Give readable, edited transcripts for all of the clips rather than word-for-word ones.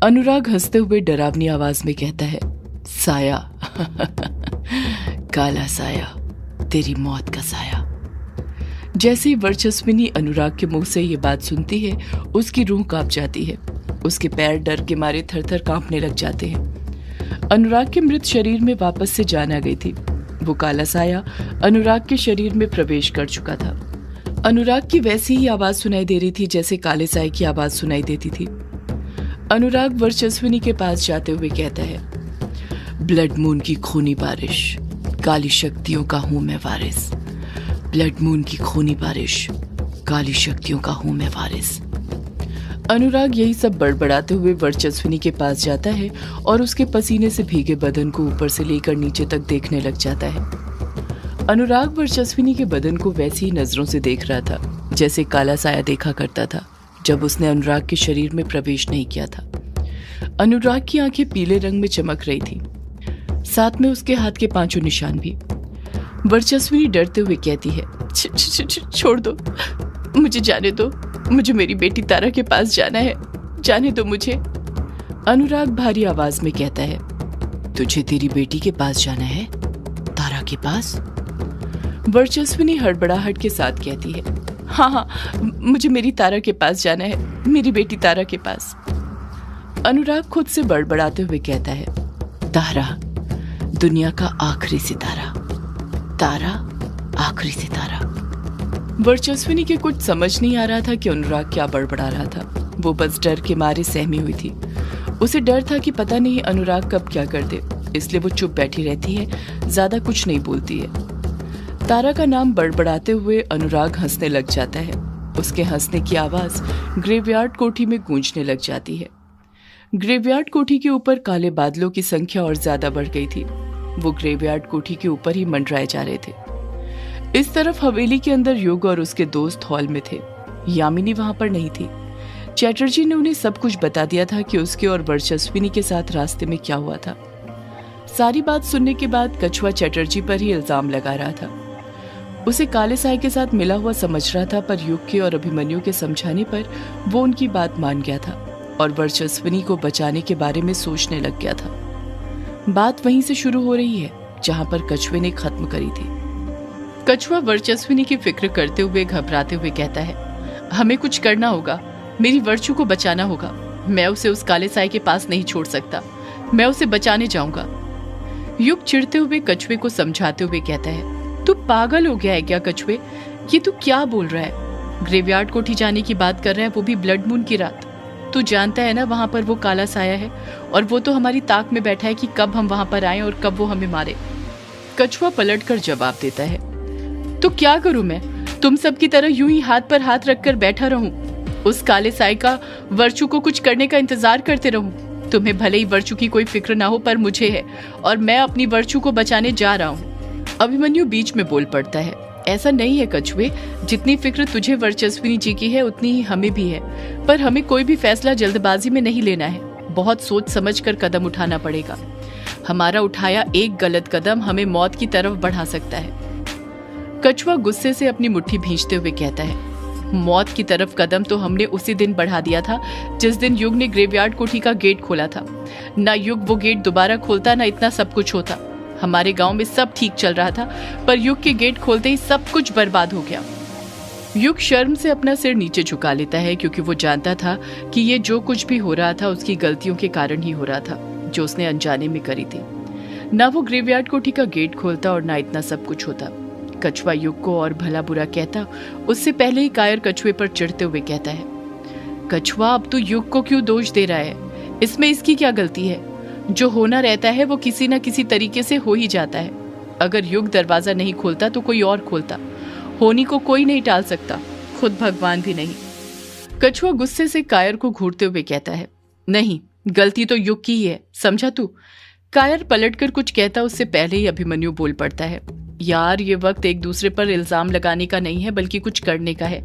अनुराग हंसते हुए डरावनी आवाज में कहता है, साया काला साया, तेरी मौत का साया। जैसे ही वर्चस्विनी अनुराग के मुंह से ये बात सुनती है, उसकी रूह कांप जाती है। उसके पैर डर के मारे थर-थर कांपने लग जाते हैं। अनुराग के मृत शरीर में वापस से जान आ गई थी। वो काला साया अनुराग के शरीर में प्रवेश कर चुका था। अनुराग की वैसी ही आवाज सुनाई दे रही थी जैसे काले साए की आवाज सुनाई देती थी। अनुराग वर्चस्विनी के पास जाते हुए कहता है, ब्लड मून की खूनी बारिश, काली शक्तियों का हूं मैं वारिस। ब्लड मून की खूनी बारिश, काली शक्तियों का हूं मैं वारिस। अनुराग यही सब बड़बड़ाते हुए वर्चस्विनी के पास जाता है और उसके पसीने से भीगे बदन को ऊपर से लेकर नीचे तक देखने लग जाता है। अनुराग वर्चस्विनी के बदन को वैसी ही नजरों से देख रहा था जैसे काला साया देखा करता था जब उसने अनुराग के शरीर में प्रवेश नहीं किया था। अनुराग की आंखें पीले रंग में चमक रही थी, साथ में उसके हाथ के 5 निशान भी। वर्चस्विनी डरते हुए कहती है, छोड़ दो, मुझे जाने दो, मुझे मेरी बेटी तारा के पास जाना है, जाने दो मुझे। अनुराग भारी आवाज में कहता है, तुझे तेरी बेटी के पास जाना है? तारा के पास? वर्चस्विनी हड़बड़ाहट के साथ कहती है, हाँ, मुझे मेरी तारा के पास जाना है, मेरी बेटी तारा के पास। अनुराग खुद से बड़बड़ाते हुए कहता है, तारा, दुनिया का आखिरी सितारा, तारा, आखिरी सितारा। वर्चस्विनी के कुछ समझ नहीं आ रहा था कि अनुराग क्या बड़बड़ा रहा था। वो बस डर के मारे सहमी हुई थी। उसे डर था कि पता नहीं अनुराग कब क्या कर दे, इसलिए वो चुप बैठी रहती है, ज्यादा कुछ नहीं बोलती है। तारा का नाम बड़बड़ाते हुए अनुराग हंसने लग जाता है। उसके हंसने की आवाज ग्रेवयार्ड कोठी में गूंजने लग जाती है। ग्रेवयार्ड कोठी के ऊपर काले बादलों की संख्या और ज्यादा बढ़ गई थी। वो ग्रेवयार्ड कोठी के ऊपर ही मंडराए जा रहे थे। इस तरफ हवेली के अंदर युग और उसके दोस्त हॉल में थे। यामिनी वहां पर नहीं थी। चैटर्जी ने उन्हें सब कुछ बता दिया था कि उसके और वर्चस्विनी के साथ रास्ते में क्या हुआ था। सारी बात सुनने के बाद कछुआ चैटर्जी पर ही इल्जाम लगा रहा था। उसे काले साए के साथ मिला हुआ समझ रहा था, पर युग के और अभिमन्यु के समझाने पर वो उनकी बात मान गया था और वर्चस्विनी को बचाने के बारे में सोचने लग गया था। बात वहीं से शुरू हो रही है जहां पर कछुए ने खत्म करी थी। कछुआ वर्चस्विनी की फिक्र करते हुए घबराते हुए कहता है, हमें कुछ करना होगा, मेरी वर्चू को बचाना होगा। मैं उसे उस काले साए के पास नहीं छोड़ सकता, मैं उसे बचाने जाऊंगा। युग चिढ़ते हुए कछुए को समझाते हुए कहता है, तू पागल हो गया है क्या कछुए? ये तू क्या बोल रहा है? ग्रेवयार्ड कोठी जाने की बात कर रहा है, वो भी ब्लड मून की रात। तू जानता है ना वहां पर वो काला साया है और वो तो हमारी ताक में बैठा है कि कब हम वहां पर आए और कब वो हमें मारे। कछुआ पलटकर जवाब देता है, तो क्या करूं मैं? तुम सबकी तरह यूं ही हाथ पर हाथ रखकर बैठा रहूं? उस काले साए का वर्चू को कुछ करने का इंतजार करते रहूं? तुम्हें भले ही वर्चू की कोई फिक्र ना हो, पर मुझे है और मैं अपनी वर्चू को बचाने जा रहा हूं। अभिमन्यु बीच में बोल पड़ता है, ऐसा नहीं है कछुए, जितनी फिक्र तुझे वर्चस्विनी जी की है उतनी ही हमें भी है, पर हमें कोई भी फैसला जल्दबाजी में नहीं लेना है। बहुत सोच समझ कर कदम उठाना पड़ेगा। हमारा उठाया एक गलत कदम हमें मौत की तरफ बढ़ा सकता है। कछुआ गुस्से से अपनी मुट्ठी भींचते हुए कहता है, मौत की तरफ कदम तो हमने उसी दिन बढ़ा दिया था जिस दिन युग ने ग्रेवयार्ड कोठी का गेट खोला था। ना युग वो गेट दोबारा खोलता, ना इतना सब कुछ होता। हमारे गांव में सब ठीक चल रहा था, पर युग के गेट खोलते ही सब कुछ बर्बाद हो गया। युग शर्म से अपना सिर नीचे झुका लेता है, क्योंकि वो जानता था कि ये जो कुछ भी हो रहा था उसकी गलतियों के कारण ही हो रहा था, जो उसने अनजाने में करी थी। ना वो ग्रेवयार्ड कोठी का गेट खोलता और ना इतना सब कुछ होता। कछुआ युग को और भला बुरा कहता उससे पहले ही कायर कछुए पर चिढ़ते हुए कहता है, कछुआ, अब तू युग को क्यों दोष दे रहा है? इसमें इसकी क्या गलती है? जो होना रहता है वो किसी न किसी तरीके से हो ही जाता है। अगर युग दरवाजा नहीं खोलता तो कोई और खोलता। होनी को कोई नहीं टाल सकता, खुद भगवान भी नहीं। कछुआ गुस्से से कायर को घूरते हुए कहता है, नहीं, गलती तो युग की ही है, समझा तू? कायर पलटकर कुछ कहता उससे पहले ही अभिमन्यु बोल पड़ता है, यार, ये वक्त एक दूसरे पर इल्जाम लगाने का नहीं है, बल्कि कुछ करने का है।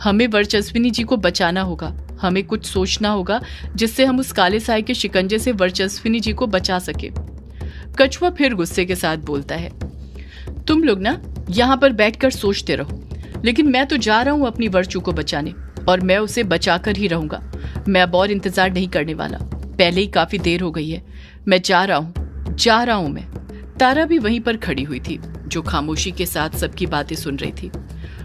हमें वर्चस्विनी जी को बचाना होगा। हमें कुछ सोचना होगा जिससे हम उस काले साए के शिकंजे से वर्चस्विनी जी को बचा सके। कछुआ फिर गुस्से के साथ बोलता है, तुम लोग ना यहाँ पर बैठकर सोचते रहो, लेकिन मैं तो जा रहा हूँ अपनी वर्चू को बचाने, और मैं उसे बचाकर ही रहूंगा। मैं अब और इंतजार नहीं करने वाला। पहले ही काफी देर हो गई है, मैं जा रहा हूं मैं। तारा भी वहीं पर खड़ी हुई थी, जो खामोशी के साथ सबकी बातें सुन रही थी।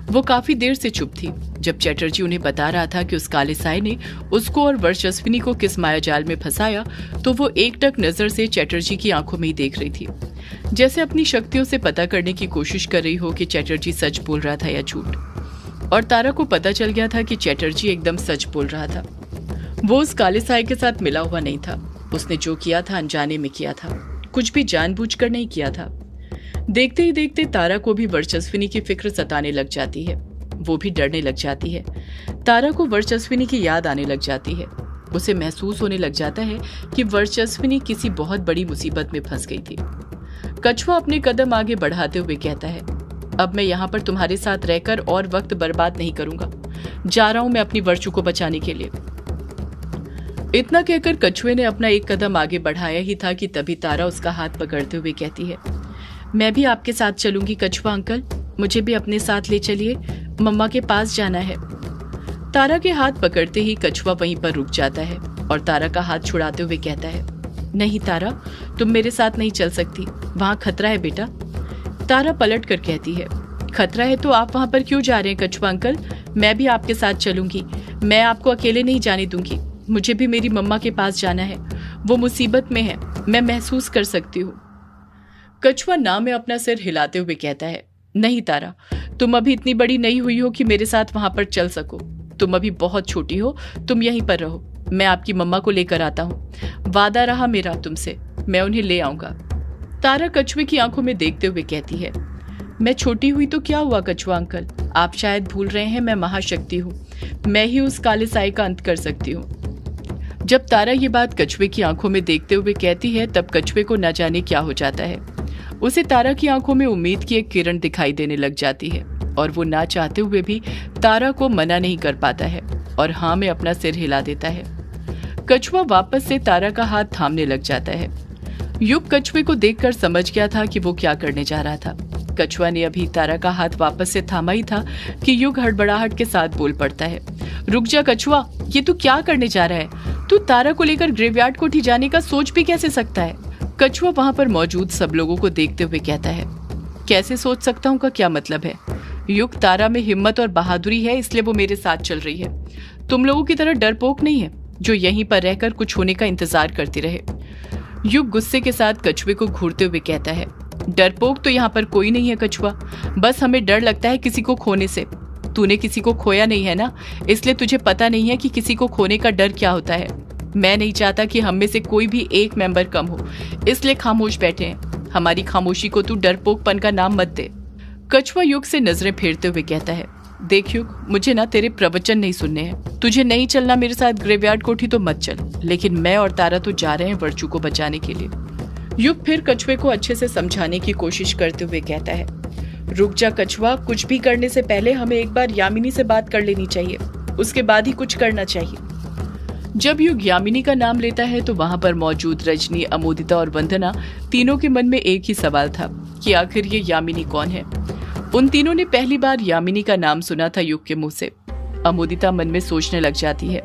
वो काफी देर से चुप थी। जब चैटर्जी उन्हें बता रहा था कि उस काले साए ने उसको और वर्चस्विनी को किस मायाजाल में फंसाया, तो वो एकटक नजर से चैटर्जी की आंखों में ही देख रही थी, जैसे अपनी शक्तियों से पता करने की कोशिश कर रही हो कि चैटर्जी सच बोल रहा था या झूठ। और तारा को पता चल गया था कि चैटर्जी एकदम सच बोल रहा था। वो उस काले साए के साथ मिला हुआ नहीं था। उसने जो किया था अनजाने में किया था, कुछ भी जानबूझकर नहीं किया था। देखते ही देखते तारा को भी वर्चस्विनी की फिक्र सताने लग जाती है। वो भी डरने लग जाती है। तारा को वर्चस्विनी की याद आने लग जाती है। उसे महसूस होने लग जाता है कि वर्चस्विनी किसी बहुत बड़ी मुसीबत में फंस गई थी। कछुआ अपने कदम आगे बढ़ाते हुए कहता है, अब मैं यहाँ पर तुम्हारे साथ रहकर और वक्त बर्बाद नहीं करूंगा। जा रहा हूं मैं अपनी वर्चू को बचाने के लिए। इतना कहकर कछुए ने अपना एक कदम आगे बढ़ाया ही था कि तभी तारा उसका हाथ पकड़ते हुए कहती है, मैं भी आपके साथ चलूंगी कछुआ अंकल, मुझे भी अपने साथ ले चलिए, मम्मा के पास जाना है। तारा के हाथ पकड़ते ही कछुआ वहीं पर रुक जाता है और तारा का हाथ छुड़ाते हुए कहता है, नहीं तारा, तुम मेरे साथ नहीं चल सकती, वहां खतरा है बेटा। तारा पलट कर कहती है, खतरा है तो आप वहां पर क्यों जा रहे हैं कछुआ अंकल, मैं भी आपके साथ चलूंगी, मैं आपको अकेले नहीं जाने दूंगी, मुझे भी मेरी मम्मा के पास जाना है, वो मुसीबत में है, मैं महसूस कर सकती हूँ। कछुआ ना में अपना सिर हिलाते हुए कहता है, नहीं तारा, तुम अभी इतनी बड़ी नहीं हुई हो कि मेरे साथ वहां पर चल सको, तुम अभी बहुत छोटी हो, तुम यहीं पर रहो, मैं आपकी मम्मा को लेकर आता हूँ, वादा रहा मेरा तुमसे, मैं उन्हें ले आऊंगा। तारा कछुए की आंखों में देखते हुए कहती है, मैं छोटी हुई तो क्या हुआ कछुआ अंकल, आप शायद भूल रहे हैं मैं महाशक्ति हूँ, मैं ही उस काले साए का अंत कर सकती हूँ। जब तारा ये बात कछुए की आंखों में देखते हुए कहती है, तब कछुए को न जाने क्या हो जाता है। उसे तारा की आंखों में उम्मीद की एक किरण दिखाई देने लग जाती है और वो ना चाहते हुए भी तारा को मना नहीं कर पाता है और हाँ में अपना सिर हिला देता है। कछुआ वापस से तारा का हाथ थामने लग जाता है। युग कछुए को देखकर समझ गया था कि वो क्या करने जा रहा था। कछुआ ने अभी तारा का हाथ वापस से थामा ही था कि युग हड़बड़ाहट के साथ बोल पड़ता है, रुक जा कछुआ, ये तू क्या करने जा रहा है, तू तारा को लेकर ग्रेवयार्ड कोठी जाने का सोच भी कैसे सकता है। कछुआ वहां पर मौजूद सब लोगों को देखते हुए कहता है, कैसे सोच सकता हूँ का क्या मतलब है, युग तारा में हिम्मत और बहादुरी है इसलिए वो मेरे साथ चल रही है, तुम लोगों की तरह डरपोक नहीं है जो यहीं पर रहकर कुछ होने का इंतजार करती रहे। युग गुस्से के साथ कछुए को घूरते हुए कहता है, डरपोक तो यहाँ पर कोई नहीं है कछुआ, बस हमें डर लगता है किसी को खोने से। तूने किसी को खोया नहीं है ना, इसलिए तुझे पता नहीं है कि किसी को खोने का डर क्या होता है। मैं नहीं चाहता कि हम में से कोई भी एक मेंबर कम हो, इसलिए खामोश बैठे हैं। हमारी खामोशी को तू डरपोकपन का नाम मत दे। कछुआ युग से नजरें फेरते हुए कहता है, देख युग, मुझे ना तेरे प्रवचन नहीं सुनने हैं, तुझे नहीं चलना मेरे साथ ग्रेवयार्ड कोठी तो मत चल, लेकिन मैं और तारा तो जा रहे हैं वर्चू को बचाने के लिए। युग फिर कछुए को अच्छे से समझाने की कोशिश करते हुए कहता है, रुक जा कछुआ, कुछ भी करने से पहले हमें एक बार यामिनी से बात कर लेनी चाहिए, उसके बाद ही कुछ करना चाहिए। जब युग यामिनी का नाम लेता है तो वहां पर मौजूद रजनी, अमोदिता और वंदना तीनों के मन में एक ही सवाल था कि आखिर ये यामिनी कौन है। उन तीनों ने पहली बार यामिनी का नाम सुना था युग के मुंह से। अमोदिता मन में सोचने लग जाती है,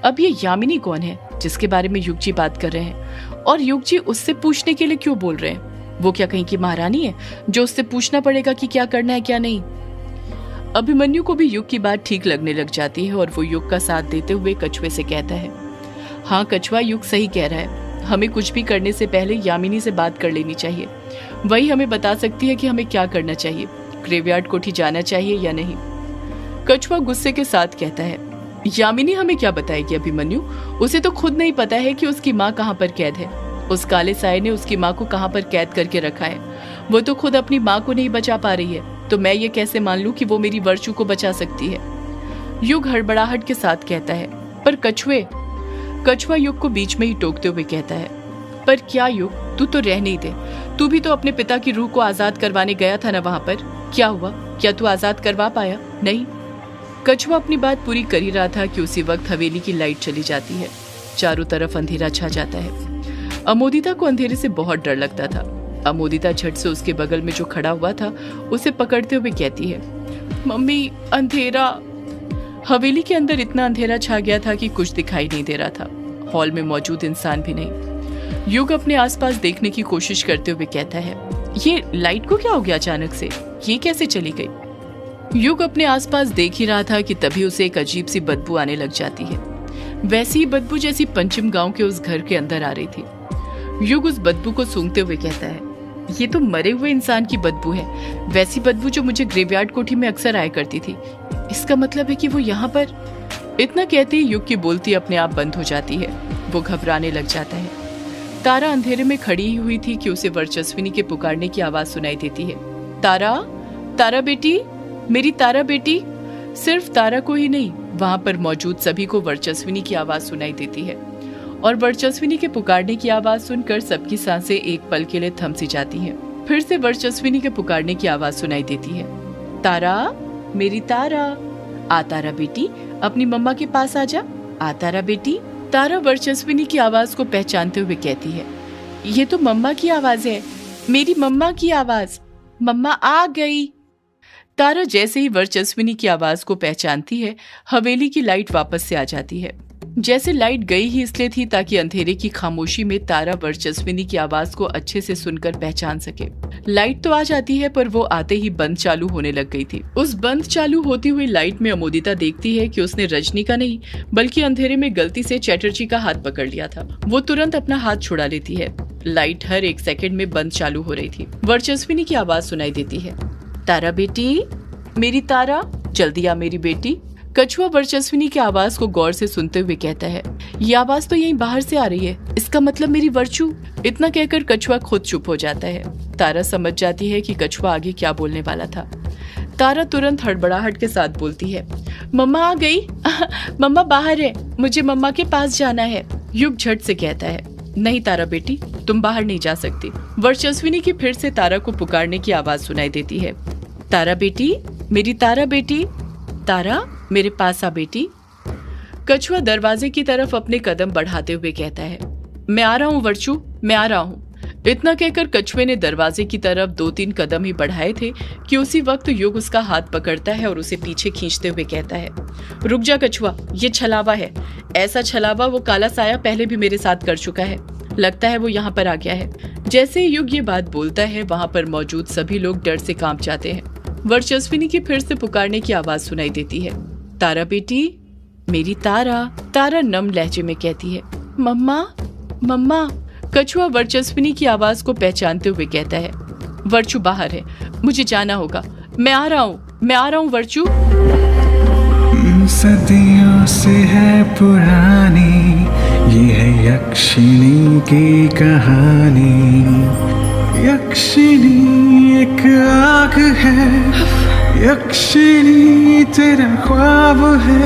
अब ये यामिनी कौन है जिसके बारे में युग जी बात कर रहे हैं, और युग जी उससे पूछने के लिए क्यों बोल रहे हैं, वो क्या कहीं की महारानी है जो उससे पूछना पड़ेगा कि क्या करना है क्या नहीं। अभिमन्यु को भी युग की बात ठीक लगने लग जाती है और वो युग का साथ देते हुए कछुए से कहता है, हाँ कछुआ, युग सही कह रहा है, हमें कुछ भी करने से पहले यामिनी से बात कर लेनी चाहिए, वही हमें बता सकती है कि हमें क्या करना चाहिए, ग्रेवयार्ड कोठी जाना चाहिए या नहीं। कछुआ गुस्से के साथ कहता है, यामिनी हमें क्या बताएगी अभिमन्यु, उसे तो खुद नहीं पता है कि उसकी माँ कहाँ पर कैद है, उस काले साए ने उसकी माँ को कहाँ पर कैद करके रखा है, वो तो खुद अपनी माँ को नहीं बचा पा रही है, तो मैं ये कैसे मान लूं कि वो मेरी वर्चू को बचा सकती है। युग हड़बड़ाहट के साथ कहता है, पर कछुआ युग को बीच में ही टोकते हुए कहता है, पर क्या युग, तू तो रह नहीं दे, तू भी तो अपने पिता की रूह को आजाद करवाने गया था ना वहां पर, क्या हुआ, क्या तू आजाद करवा पाया? नहीं। कछुआ अपनी बात पूरी कर ही रहा था कि उसी वक्त हवेली की लाइट चली जाती है, चारों तरफ अंधेरा छा जाता है। अमोदिता को अंधेरे से बहुत डर लगता था। अमोदिता झट से उसके बगल में जो खड़ा हुआ था उसे पकड़ते हुए कहती है, मम्मी अंधेरा। हवेली के अंदर इतना अंधेरा छा गया था कि कुछ दिखाई नहीं दे रहा था हॉल में मौजूद इंसान भी नहीं। युग अपने आसपास देखने की कोशिश करते हुए कहता है, ये लाइट को क्या हो गया अचानक से, ये कैसे चली गई? युग अपने आसपास देख ही रहा था कि तभी उसे एक अजीब सी बदबू आने लग जाती है। वैसी ही बदबू जैसी पंचम गांव के उस घर के अंदर आ रही थी। युग उस बदबू को सूंघते हुए कहता है, ये तो मरे हुए इंसान की बदबू है, वैसी बदबू जो मुझे ग्रेवयार्ड कोठी में अक्सर आया करती थी। इसका मतलब है कि वो यहाँ पर। इतना कहते ही युग की बोलती अपने आप बंद हो जाती है। वो घबराने लग जाता है। तारा अंधेरे में खड़ी ही हुई थी कि उसे वर्चस्विनी के पुकारने की आवाज सुनाई देती है। तारा, तारा बेटी, मेरी तारा बेटी। सिर्फ तारा को ही नहीं, वहां पर मौजूद सभी को वर्चस्विनी की आवाज सुनाई देती है और वर्चस्विनी के पुकारने की आवाज सुनकर सबकी सांसें एक पल के लिए थम सी जाती हैं। फिर से वर्चस्विनी के पुकारने की आवाज सुनाई देती है। तारा, मेरी तारा, आ तारा बेटी, अपनी मम्मा के पास आ जा, आ तारा बेटी। तारा वर्चस्विनी की आवाज को पहचानते हुए कहती है, ये तो मम्मा की आवाज है, मेरी मम्मा की आवाज, मम्मा आ गई। तारा जैसे ही वर्चस्विनी की आवाज को पहचानती है, हवेली की लाइट वापस से आ जाती है। जैसे लाइट गई ही इसलिए थी ताकि अंधेरे की खामोशी में तारा वर्चस्विनी की आवाज को अच्छे से सुनकर पहचान सके। लाइट तो आ जाती है पर वो आते ही बंद चालू होने लग गई थी। उस बंद चालू होती हुई लाइट में अमोदिता देखती है कि उसने रजनी का नहीं बल्कि अंधेरे में गलती से चैटर्जी का हाथ पकड़ लिया था। वो तुरंत अपना हाथ छुड़ा लेती है। लाइट हर एक सेकंड में बंद चालू हो रही थी। वर्चस्विनी की आवाज सुनाई देती है, तारा बेटी, मेरी तारा, जल्दी आ मेरी बेटी। कछुआ वर्चस्विनी की आवाज को गौर से सुनते हुए कहता है, ये आवाज तो यहीं बाहर से आ रही है, इसका मतलब मेरी वर्चू। इतना कहकर कछुआ खुद चुप हो जाता है। तारा समझ जाती है कि कछुआ आगे क्या बोलने वाला था। तारा तुरंत हड़बड़ाहट के साथ बोलती है, मम्मा आ गई, मम्मा बाहर है, मुझे मम्मा के पास जाना है। युग झट से कहता है, नहीं तारा बेटी, तुम बाहर नहीं जा सकती। वर्चस्विनी की फिर से तारा को पुकारने की आवाज सुनाई देती है, तारा बेटी, मेरी तारा बेटी, तारा मेरे पास आ बेटी। कछुआ दरवाजे की तरफ अपने कदम बढ़ाते हुए कहता है, मैं आ रहा हूँ वर्चू, मैं आ रहा हूँ। इतना कहकर कछुए ने दरवाजे की तरफ 2-3 कदम ही बढ़ाए थे कि उसी वक्त युग उसका हाथ पकड़ता है और उसे पीछे खींचते हुए कहता है, रुक जा कछुआ, ये छलावा है। ऐसा छलावा वो काला साया पहले भी मेरे साथ कर चुका है, लगता है वो यहाँ पर आ गया है। जैसे ही युग ये बात बोलता है, वहां पर मौजूद सभी लोग डर से कांप जाते हैं। वर्चस्विनी की फिर से पुकारने की आवाज सुनाई देती है, तारा बेटी, मेरी तारा। तारा नम लहजे में कहती है, मम्मा, मम्मा। कछुआ वर्चस्विनी की आवाज को पहचानते हुए कहता है, वर्चू बाहर है, मुझे जाना होगा, मैं आ रहा हूँ, मैं आ रहा हूँ वर्चू। सदियों से है पुरानी ये है यक्षिणी की कहानी। यक्षिणी एक आग है, यक्षिणी तेरा ख्वाब है।